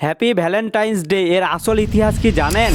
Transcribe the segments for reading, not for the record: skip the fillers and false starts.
Happy Valentine's day এর আসল ইতিহাস কি জানেন?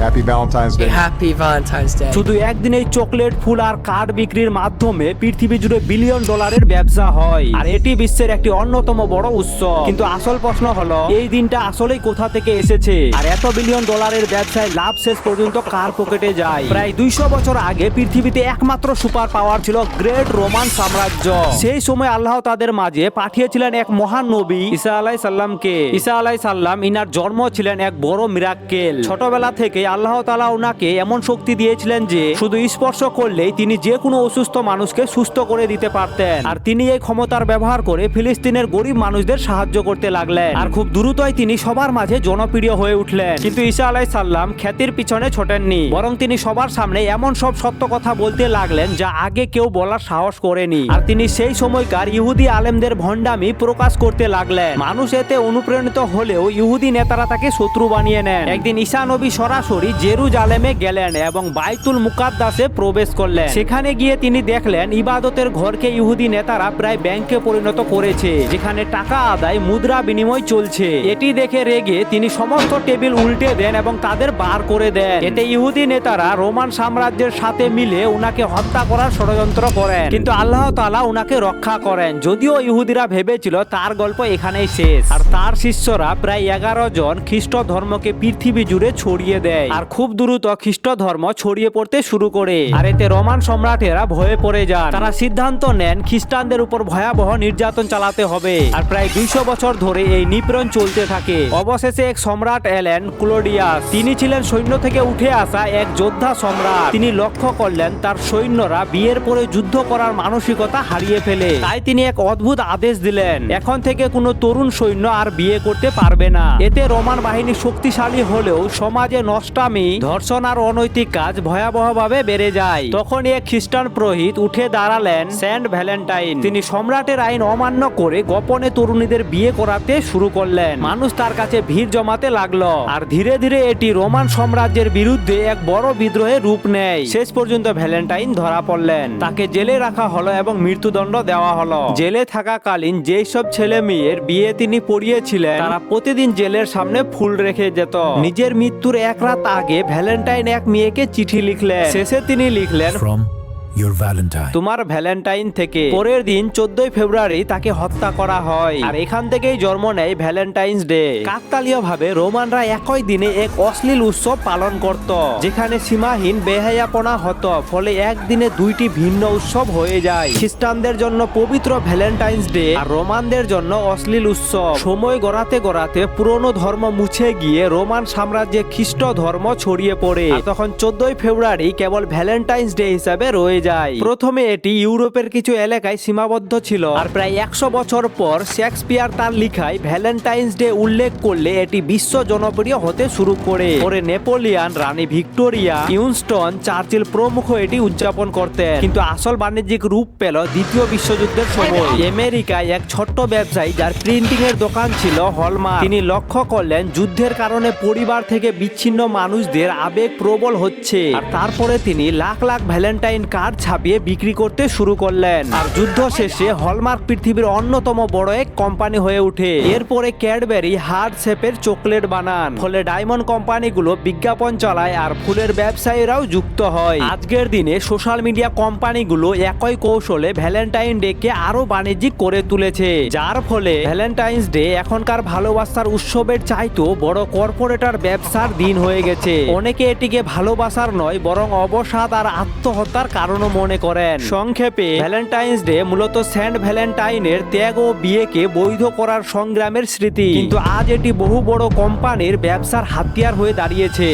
Happy Valentine's Day. Happy Valentine's Day. শুধু একদিনেই চকলেট, ফুল আর কার্ড বিক্রির মাধ্যমে পৃথিবী জুড়ে বিলিয়ন ডলারের ব্যবসা হয়, আর এটি বিশ্বের একটি অন্যতম বড় উৎসব। কিন্তু আসল প্রশ্ন হলো, এই দিনটা আসলেই কোথা থেকে এসেছে, আর এত বিলিয়ন ডলারের ব্যবসায় লাভ শেষ পর্যন্ত কার পকেটে যায়? প্রায় 200 বছর আগে পৃথিবীতে একমাত্র সুপার পাওয়ার ছিল গ্রেট রোমান সাম্রাজ্য। সেই সময় আল্লাহ তাদের মাঝে পাঠিয়েছিলেন এক মহান নবী, ঈসা আলাইহিস সালামকে। ঈসা আলাইহিস সালাম ইনার জন্ম ছিলেন এক বড় মিরাক্কেল। ছোটবেলা থেকে আল্লাহ তাআলা ওনাকে এমন শক্তি দিয়েছিলেন যে শুধু স্পর্শ করলেই তিনি যে কোনো অসুস্থ মানুষকে সুস্থ করে দিতে পারতেন। আর তিনি এই ক্ষমতার ব্যবহার করে ফিলিস্তিনের গরিব মানুষদের সাহায্য করতে লাগলেন, আর খুব দ্রুতই তিনি সবার মাঝে জনপ্রিয় হয়ে উঠলেন। কিন্তু ঈসা আলাইহিস সালাম খ্যাতির পিছনে ছোটেননি, বরং তিনি সবার সামনে এমন সব সত্য কথা বলতে লাগলেন যা আগে কেউ বলার সাহস করেনি। আর তিনি সেই সময়কার ইহুদি আলেমদের ভণ্ডামি প্রকাশ করতে লাগলেন। মানুষ এতে অনুপ্রাণিত হলেও ইহুদি নেতারা তাকে শত্রু বানিয়ে নেন। একদিন ঈসা নবী সরাসরি জেরুজালেমে গেলেন এবং বাইতুল মুকাদ্দাসে প্রবেশ করলেন। সেখানে গিয়ে তিনি দেখলেন ইবাদতের ঘরকে ইহুদি নেতারা প্রায় ব্যাংকে পরিণত করেছে, যেখানে টাকা আদায়, মুদ্রা বিনিময় চলছে। এটি দেখে রেগে তিনি সমস্ত টেবিল উল্টে দেন এবং তাদের বার করে দেন। এতে ইহুদি নেতারা রোমান সাম্রাজ্যের সাথে মিলে উনাকে হত্যা করার ষড়যন্ত্র করেন, কিন্তু আল্লাহ তাআলা উনাকে রক্ষা করেন। যদিও ইহুদিরা ভেবেছিল তার গল্প এখানেই শেষ, আর তার শিষ্যরা প্রায় 11 জন খ্রিস্ট ধর্মকে পৃথিবী জুড়ে ছড়িয়ে দেয়, আর খুব দ্রুত খ্রিস্ট ধর্ম ছড়িয়ে পড়তে শুরু করে। আর এতে রোমান সম্রাটেরা ভয়ে পড়ে যান। তারা সিদ্ধান্ত নেন খ্রিস্টানদের উপর ভয়াবহ নির্যাতন চালাতে হবে, আর প্রায় 200 বছর ধরে এই নিপীড়ন চলতে থাকে। অবশেষে এক সম্রাট এলেন, ক্লোডিয়াস। তিনি ছিলেন সৈন্য থেকে উঠে আসা এক যোদ্ধা সম্রাট। তিনি লক্ষ্য করলেন তার সৈন্যরা বিয়ের পরে যুদ্ধ করার মানসিকতা হারিয়ে ফেলে। তাই তিনি এক অদ্ভুত আদেশ দিলেন, এখন থেকে কোনো তরুণ সৈন্য আর বিয়ে করতে পারবে না। এতে রোমান বাহিনী শক্তিশালী হলেও সমাজে নষ্টামি, ধর্ষণ আর অনৈতিক কাজ ভয়াবহভাবে বেড়ে যায়। তখনই এক খ্রিস্টান পুরোহিত উঠে দাঁড়ালেন, সেন্ট ভ্যালেন্টাইন। তিনি সম্রাটের আইন অমান্য করে গোপনে তরুণীদের বিয়ে করাতে শুরু করলেন। মানুষ তার কাছে ভিড় জমাতে লাগলো, আর ধীরে ধীরে এটি রোমান সাম্রাজ্যের বিরুদ্ধে এক বড় বিদ্রোহের রূপ নেয়। শেষ পর্যন্ত ভ্যালেন্টাইন ধরা পড়লেন, তাকে জেলে রাখা হলো এবং মৃত্যুদণ্ড দেওয়া হলো। জেলে থাকাকালীন যেসব ছেলে মেয়ের বিয়ে তিনি পড়িয়েছিলেন তারা প্রতিদিন জেলের সামনে ফুল রেখে যেত। নিজের মৃত্যুর এক রাত আগে ভ্যালেন্টাইন এক মেয়েকে চিঠি লিখলেন। শেষে তিনি লিখলেন, From your Valentine. তোমার ভ্যালেন্টাইন থেকে। পরের দিন 14 ফেব্রুয়ারি তাকে হত্যা করা হয়, আর এখান থেকেই জন্ম নেয় ভ্যালেন্টাইন্স ডে। কাকতালীয় ভাবে রোমানরা একই দিনে এক অশ্লীল উৎসব পালন করত, যেখানে সীমাহীন বেহায়াপনা হতো। ফলে একদিনে দুইটি ভিন্ন উৎসব হয়ে যায়। খ্রিস্টানদের জন্য পবিত্র ভ্যালেন্টাইন্স ডে, আর রোমানদের জন্য অশ্লীল উৎসব। সময় গড়াতে গড়াতে পুরনো ধর্ম মুছে গিয়ে রোমান সাম্রাজ্যে খ্রিস্ট ধর্ম ছড়িয়ে পড়ে। আর তখন 14 ফেব্রুয়ারি কেবল ভ্যালেন্টাইন্স ডে হিসাবে রয়ে যায়। প্রথমে এটি ইউরোপের কিছু এলাকায় সীমাবদ্ধ ছিল, আর প্রায় 100 বছর পর শেক্সপিয়ার তার লিখায় ভ্যালেন্টাইন্স ডে উল্লেখ করলে এটি বিশ্ব জনপ্রিয় হতে শুরু করে। পরে নেপোলিয়ান, রানী ভিক্টোরিয়া, উইনস্টন চার্চিল প্রমুখ এটি উদযাপন করতেন। কিন্তু আসল বাণিজ্যিক রূপ পেল দ্বিতীয় বিশ্বযুদ্ধের সময়। আমেরিকায় এক ছোট্ট ব্যবসায়ী যার প্রিন্টিং এর দোকান ছিল, হলমার্ক, তিনি লক্ষ্য করলেন যুদ্ধের কারণে পরিবার থেকে বিচ্ছিন্ন মানুষদের আবেগ প্রবল হচ্ছে। আর তারপরে তিনি লাখ লাখ ভ্যালেন্টাইন কার্ড ছাপিয়ে বিক্রি করতে শুরু করলেন। আর যুদ্ধ শেষে হলমার্ক পৃথিবীর অন্যতম বড় এক কোম্পানি হয়ে ওঠে। এরপরে ক্যাডবেরি হার্ট শেপের চকলেট বানান, ফলে ডায়মন্ড কোম্পানিগুলো বিজ্ঞাপন চালায়, আর ফুলের ব্যবসায়ীরাও যুক্ত হয়। আজকের দিনে সোশ্যাল মিডিয়া কোম্পানিগুলো একই কৌশলে ভ্যালেন্টাইন ডে কে আরো বাণিজ্যিক করে তুলেছে, যার ফলে ভ্যালেন্টাইন্স ডে এখনকার ভালোবাসার উৎসবের চাইতেও বড় কর্পোরেটার ব্যবসার দিন হয়ে গেছে। অনেকে এটিকে ভালোবাসার নয় বরং অবসাদ আর আত্মহত্যার কারণও মনে করেন। সংক্ষেপে ভ্যালেন্টাইন্স ডে মূলত সেন্ট ভ্যালেন্টাইনের ত্যাগ ও বিয়েকে বৈধ করার সংগ্রামের স্মৃতি, কিন্তু আজ এটি বহু বড় কোম্পানির ব্যবসার হাতিয়ার হয়ে দাঁড়িয়েছে।